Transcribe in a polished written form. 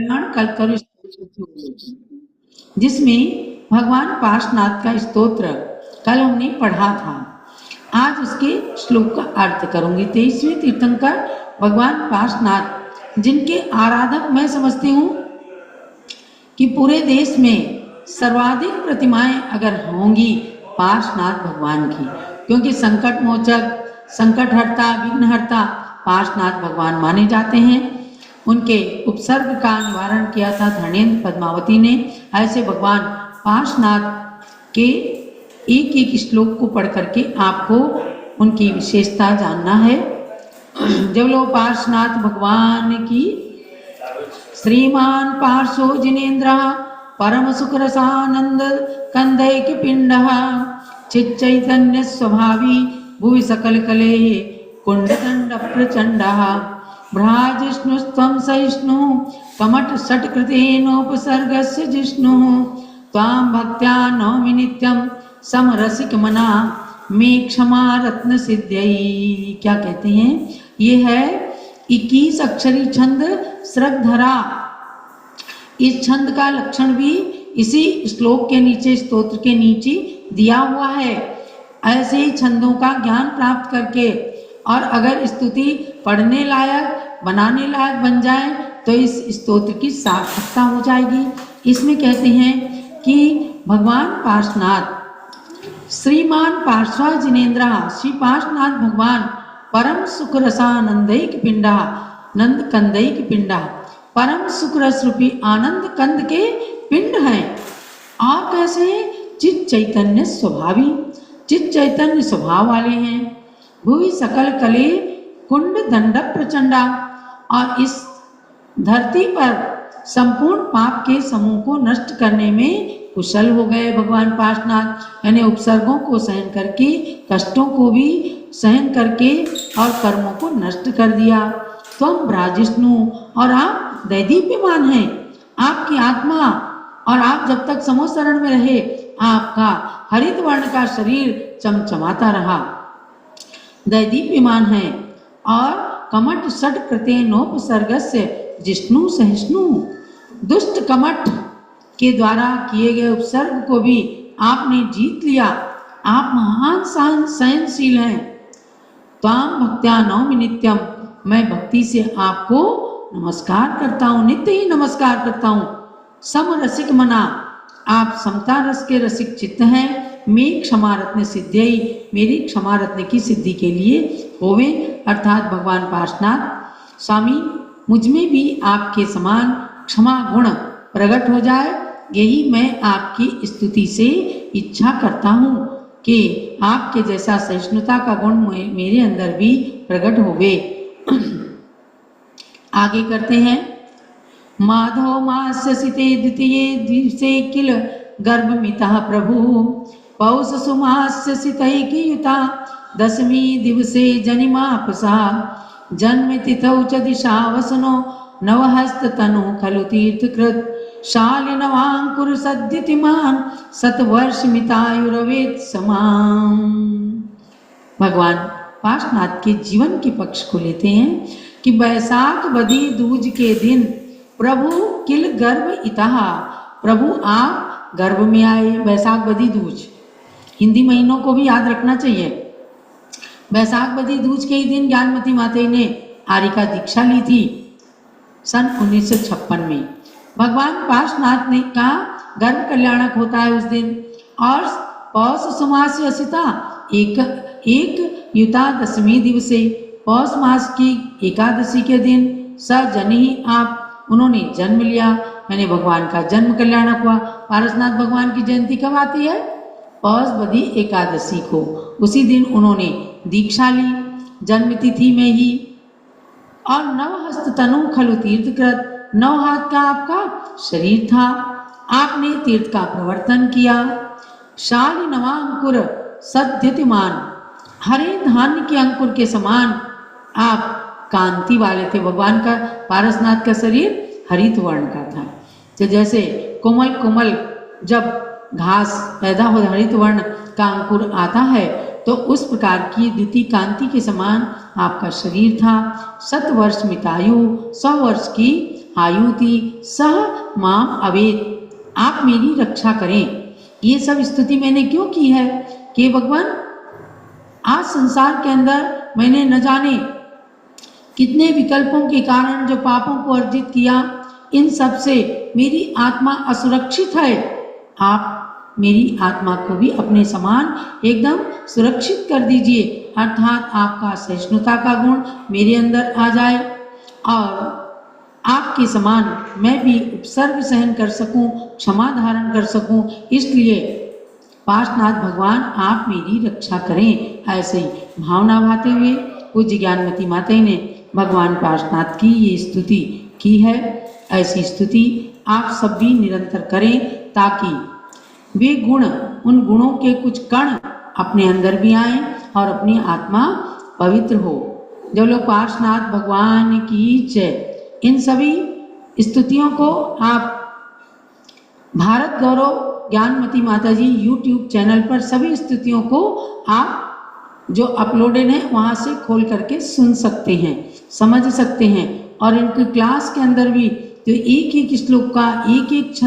कल्याण कल्कर जिसमें भगवान पार्श्वनाथ का स्तोत्र कल हमने पढ़ा था। आज उसके श्लोक का अर्थ करूंगी। 23वें तीर्थंकर भगवान पार्श्वनाथ, जिनके आराधक मैं समझती हूँ कि पूरे देश में सर्वाधिक प्रतिमाएं अगर होंगी पार्श्वनाथ भगवान की, क्योंकि संकट मोचक, संकट हरता, विघ्नहर्ता पार्श्वनाथ भगवान माने जाते हैं। उनके उपसर्ग का निवारण किया था धर्मेंद्र पद्मावती ने। ऐसे भगवान पार्श्वनाथ के एक एक श्लोक को पढ़ करके आपको उनकी विशेषता जानना है। जब लोग पार्श्वनाथ भगवान की श्रीमान पार्श्वो जिनेन्द्र परम सुख रसानंद कंदैक पिंड चिच्चैतन्य स्वभावी भुवि सकल कले कुंडदंड प्रचंड भ्राजिष्णुस्त्वं सहिष्णु कमठ षट्कृतेनोपसर्गस्य जिष्णु त्वां भक्त्या नौमि नित्यं समरसिक मना मे क्षमा रत्न सिद्ध्यै। क्या कहते हैं? ये है 21 अक्षरी छंद श्रद्धरा। इस छंद का लक्षण भी इसी श्लोक के नीचे, स्तोत्र के नीचे दिया हुआ है। ऐसे ही छंदों का ज्ञान प्राप्त करके और अगर स्तुति पढ़ने लायक, बनाने लायक बन जाए तो इस स्तोत्र की सार्थकता हो जाएगी। इसमें कहते हैं कि भगवान पार्श्वनाथ श्रीमान पार्श्व जिनेन्द्र, श्री पार्श्वनाथ भगवान परम सुख रसानंदैक पिंडा, नंद कंदैक पिंडा, परम सुख रस रूपी आनंद कंद के पिंड हैं। और कैसे? चित चैतन्य स्वभावी, चित चैतन्य स्वभाव वाले हैं। भुवि सकल कले कुंड दंड प्रचंडा, और इस धरती पर संपूर्ण पाप के समूह को नष्ट करने में कुशल हो गए भगवान पार्श्वनाथ। यानी उपसर्गों को सहन करके, कष्टों को भी सहन करके और कर्मों को नष्ट कर दिया। त्वं भ्राजिष्णु, और आप दैदीप्यमान हैं। आपकी आत्मा और आप जब तक समोसरण में रहे आपका हरित वर्ण का शरीर चमचमाता रहा, दैदीप्यमान है। और कमठ षट कृतेनोपसर्गस्य जिष्णु सहिष्णु, दुष्ट कमठ के द्वारा किए गए उपसर्ग को भी आपने जीत लिया। आप महान सहनशील हैं। त्वां भक्त्या नौमि नित्यम, मैं भक्ति से आपको नमस्कार करता हूँ, नित्य ही नमस्कार करता हूँ। सम रसिक मना, आप समता रस के रसिक चित्त हैं। मे क्षमा रत्न सिद्ध्यै, मेरी क्षमा रत्न की सिद्धि के लिए होवे, अर्थात भगवान पार्श्वनाथ स्वामी मुझ में भी आपके समान क्षमा गुण प्रकट हो जाए, यही मैं आपकी स्तुति से इच्छा करता हूँ कि आपके जैसा सहिष्णुता का गुण मेरे अंदर भी प्रकट होवे। आगे करते हैं। माधव मास्यसिते द्वितीये दिवसे किल गर्भमितः प्रभु, पौष सुमास्यसितैकयुता दशमी दिवसे जनिमापसा, जन्म तिथौ च दिशावसनो नवहस्ततनु खलु तीर्थकृत, शालिनवांकुर सद्युतिमान शतवर्षमितायुरवेत् समाम। भगवान पार्श्वनाथ के जीवन के पक्ष को लेते हैं कि वैशाख बदी दूज के दिन प्रभु किल गर्भ इतः, प्रभु आप गर्भ में आए। वैशाख बदी दूज, हिंदी महीनों को भी याद रखना चाहिए। वैशाख बदी दूज के ही दिन ज्ञानमती माता ने आर्य का दीक्षा ली थी सन 1956 में। भगवान पार्श्वनाथ ने का गर्भ कल्याणक होता है उस दिन। और पौष सुमास असिता एक युता दशमी दिवसे, पौष मास की एकादशी के दिन स जनी आप, उन्होंने जन्म लिया, मैंने भगवान का जन्म कल्याणक हुआ। पार्श्वनाथ भगवान की जयंती कब आती है? पौष बदी एकादशी को। उसी दिन उन्होंने दीक्षा ली जन्म तिथि में ही। और नवहस्त तनु खलु तीर्थकृत, 9 हाथ का आपका शरीर था, आपने तीर्थ का प्रवर्तन किया। शाली नवांकुर सद्युतिमान, हरे धान्य के अंकुर के समान आप कांति वाले थे। भगवान का, पार्श्वनाथ का शरीर हरित वर्ण का था। तो जैसे कोमल कोमल जब घास पैदा हो हरित वर्ण का अंकुर आता है, तो उस प्रकार की द्वितीय कांति के समान आपका शरीर था। 100 वर्ष मितायु, 100 वर्ष की आयुति सह माम अवेद, आप मेरी रक्षा करें। ये सब स्तुति मैंने क्यों की है कि भगवान आज संसार के अंदर मैंने न जाने कितने विकल्पों के कारण जो पापों को अर्जित किया, इन सब से मेरी आत्मा असुरक्षित है। आप मेरी आत्मा को भी अपने समान एकदम सुरक्षित कर दीजिए, अर्थात आपका सहिष्णुता का गुण मेरे अंदर आ जाए और आपके समान मैं भी उपसर्ग सहन कर सकूं, क्षमा धारण कर सकूं। इसलिए पार्श्वनाथ भगवान आप मेरी रक्षा करें। ऐसे ही भावना भाते हुए पूज्य ज्ञानमती माता ने भगवान पार्श्वनाथ की ये स्तुति की है। ऐसी स्तुति आप सब भी निरंतर करें ताकि वे गुण, उन गुणों के कुछ कण अपने अंदर भी आए और अपनी आत्मा पवित्र हो। जो लोग पार्श्वनाथ भगवान की जय। इन सभी स्तुतियों को आप भारत गौरव ज्ञानमती माता जी यूट्यूब चैनल पर सभी स्तुतियों को आप जो अपलोडेड है वहाँ से खोल करके सुन सकते हैं, समझ सकते हैं। और इनकी क्लास के अंदर भी तो एक एक श्लोक का एक एक छंद